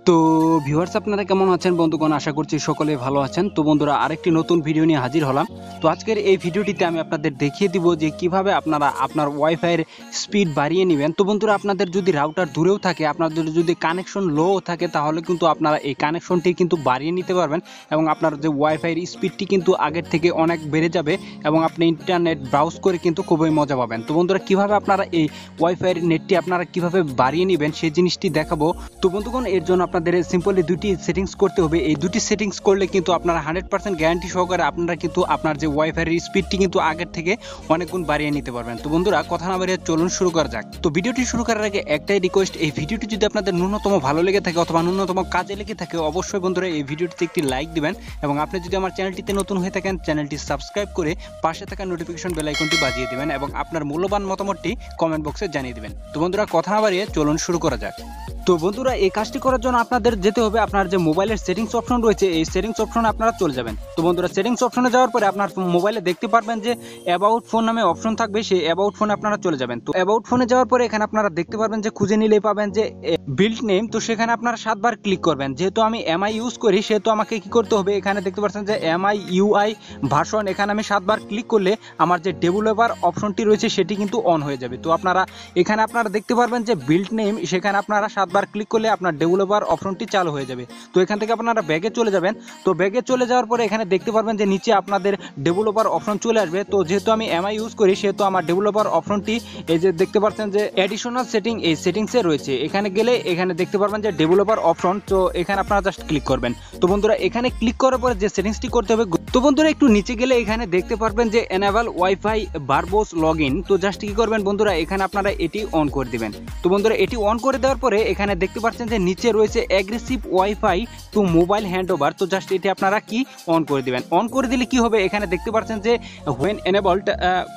তো ভিউয়ার্স আপনারা কেমন আছেন বন্ধুগণ, আশা করছি সকলে ভালো আছেন। তো বন্ধুরা আরেকটি নতুন ভিডিও নিয়ে হাজির হলাম। তো আজকের এই ভিডিওটিতে আমি আপনাদের দেখিয়ে দিব যে কিভাবে আপনারা আপনার ওয়াইফাইয়ের স্পিড বাড়িয়ে নেবেন। তো বন্ধুরা আপনাদের যদি রাউটার দূরেও থাকে, আপনাদের যদি কানেকশন লো থাকে, তাহলে কিন্তু আপনারা এই কানেকশনটি কিন্তু বাড়িয়ে নিতে পারবেন এবং আপনার যে ওয়াইফাইয়ের স্পিডটি কিন্তু আগের থেকে অনেক বেড়ে যাবে এবং আপনি ইন্টারনেট ব্রাউজ করে কিন্তু খুবই মজা পাবেন। তো বন্ধুরা কিভাবে আপনারা এই ওয়াইফাইয়ের নেটটি আপনারা কিভাবে বাড়িয়ে নেবেন সেই জিনিসটি দেখাবো। তো বন্ধুগণ এর জন্য আপনাদের সিম্পলি দুটি সেটিংস করতে হবে। এই দুটি সেটিংস করলে কিন্তু আপনারা 100% গ্যারান্টি সহকারে আপনারা কিন্তু আপনার যে ওয়াইফাইয়ের স্পিডটি কিন্তু আগের থেকে অনেক গুণ বাড়িয়ে নিতে পারবেন। তো বন্ধুরা কথা না বাড়িয়ে চলুন শুরু করা যাক। তো ভিডিওটি শুরু করার আগে একটাই রিকোয়েস্ট, এই ভিডিওটি যদি আপনাদের ন্যূনতম ভালো লেগে থাকে অথবা ন্যূনতম কাজে লেগে থাকে, অবশ্যই বন্ধুরা এই ভিডিওটিতে একটি লাইক দিবেন এবং আপনি যদি আমার চ্যানেলটিতে নতুন হয়ে থাকেন চ্যানেলটি সাবস্ক্রাইব করে পাশে থাকা নোটিফিকেশন বেল আইকনটি বাজিয়ে দিবেন এবং আপনার মূল্যবান মতামতটি কমেন্ট বক্সে জানিয়ে দিবেন। তো বন্ধুরা কথা না বাড়িয়ে চলুন শুরু করা যাক। তো বন্ধুরা এই কাজটি করার জন্য আপনাদের যেতে হবে আপনার যে মোবাইলের সেটিংস অপশন রয়েছে, এই সেটিংস অপশনে আপনারা চলে যাবেন। তো বন্ধুরা সেটিংস অপশনে যাওয়ার পরে আপনার মোবাইলে দেখতে পারবেন যে অ্যাবাউট ফোন নামে অপশন থাকবে, সেই অ্যাবাউট ফোনে আপনারা চলে যাবেন। তো অ্যাবাউট ফোনে যাওয়ার পরে এখানে আপনারা দেখতে পারবেন যে খুঁজে নিলেই পাবেন যে বিল্ড নেম। তো সেখানে আপনারা 7 বার ক্লিক করবেন। যেহেতু আমি এমআই ইউজ করি সেহেতু আমাকে কি করতে হবে, এখানে দেখতে পাচ্ছেন যে এমআই ইউআই ভার্সন, এখানে আমি 7 বার ক্লিক করলে আমার যে ডেভেলপার অপশনটি রয়েছে সেটি কিন্তু অন হয়ে যাবে। তো আপনারা এখানে আপনারা দেখতে পারবেন যে বিল্ড নেম, সেখানে আপনারা 7 বার ক্লিক করলে আপনার ডেভেলপার অপশনটি চালু হয়ে যাবে। তো এখান থেকে আপনারা ব্যাগে চলে যাবেন। তো ব্যাগে চলে যাওয়ার পরে এখানে দেখতে পারবেন যে নিচে আপনাদের ডেভেলপার অপশন চলে আসবে। তো যেহেতু আমি এমআই ইউজ করি সেহেতু আমার ডেভেলপার অপশনটি এই যে দেখতে পাচ্ছেন যে অ্যাডিশনাল সেটিং, এই সেটিংসে রয়েছে। এখানে গেলে এখানে দেখতে পারবেন যে ডেভেলপার অপশন, তো এখানে আপনারা জাস্ট ক্লিক করবেন। তো বন্ধুরা এখানে ক্লিক করার পরে যে সেটিংসটি করতে হবে, তো বন্ধুরা একটু নিচে গেলে এখানে দেখতে পারবেন যে এনেবল ওয়াইফাই ভার্বোস লগইন। তো জাস্ট কি করবেন বন্ধুরা, এখানে আপনারা এটি অন করে দিবেন। তো বন্ধুরা এটি অন করে দেওয়ার পরে এখানে দেখতে পাচ্ছেন যে নিচে রয়েছে aggressive wifi to mobile handover. তো জাস্ট এটি আপনারা কি অন করে দিবেন। অন করে দিলে কি হবে, এখানে দেখতে পাচ্ছেন যে when enabled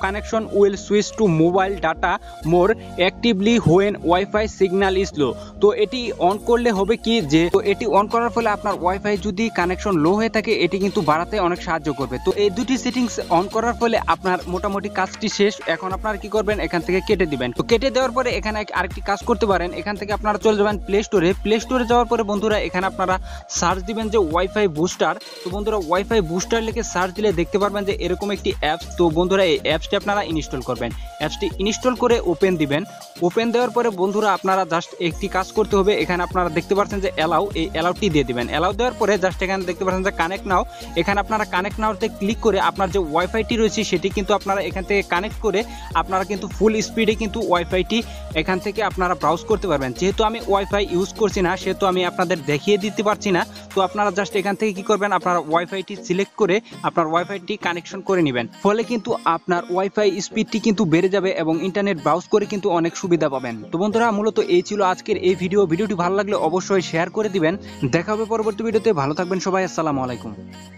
connection will switch to mobile data more actively when wifi signal is low. তো এটি অন করলে হবে কি, যে তো এটি অন করার ফলে আপনার ওয়াইফাই যদি কানেকশন লো হয়ে থাকে এটি কিন্তু বাড়াতে অনেক সাহায্য করবে। তো এই দুটি সেটিংস অন করার ফলে আপনার মোটামুটি কাজটি শেষ। এখন আপনারা কি করবেন, এখান থেকে কেটে দিবেন। তো কেটে দেওয়ার পরে এখানে আরেকটি কাজ করতে পারেন, এখান থেকে আপনারা চলে যাবেন প্লে স্টোরে। প্লে স্টোরে যাওয়ার পরে বন্ধুরা এখানে আপনারা সার্চ দিবেন যে ওয়াইফাই বুস্টার। তো বন্ধুরা ওয়াইফাই বুস্টার লিখে সার্চ দিলে দেখতে পারবেন যে এরকম একটি অ্যাপস। তো বন্ধুরা এই অ্যাপসটি আপনারা ইনস্টল করবেন। অ্যাপসটি ইনস্টল করে ওপেন দিবেন। ওপেন দেওয়ার পরে বন্ধুরা আপনারা জাস্ট একটি কাজ করতে হবে, এখানে আপনারা দেখতে পাচ্ছেন যে অ্যালাউ, এই অ্যালাউটি দিয়ে দিবেন। অ্যালাউ দেওয়ার পরে জাস্ট এখানে দেখতে পাচ্ছেন যে কানেক্ট নাও, এখানে আপনারা কানেক্ট নাওতে ক্লিক করে আপনার যে ওয়াইফাইটি রয়েছে সেটি কিন্তু আপনারা এখান থেকে কানেক্ট করে আপনারা কিন্তু ফুল স্পিডে কিন্তু ওয়াইফাইটি এখান থেকে আপনারা ব্রাউজ করতে পারবেন। যেহেতু আমি ওয়াইফাই ইউজ করছি না সেহেতু আমি আপনাদের দেখিয়ে দিতে পারছি না। তো আপনারা জাস্ট এখান থেকে কি করবেন, আপনারা ওয়াইফাইটি সিলেক্ট করে আপনার ওয়াইফাইটি কানেকশন করে নেবেন। ফলে কিন্তু আপনার ওয়াইফাই স্পিডটি কিন্তু বেড়ে যাবে এবং ইন্টারনেট ব্রাউজ করে কিন্তু অনেক সুবিধা পাবেন। তো বন্ধুরা মূলত এই ছিল আজকের এই ভিডিওটি ভালো লাগলে অবশ্যই শেয়ার করে দিবেন। দেখা হবে পরবর্তী ভিডিওতে। ভালো থাকবেন সবাই, আসসালামু আলাইকুম।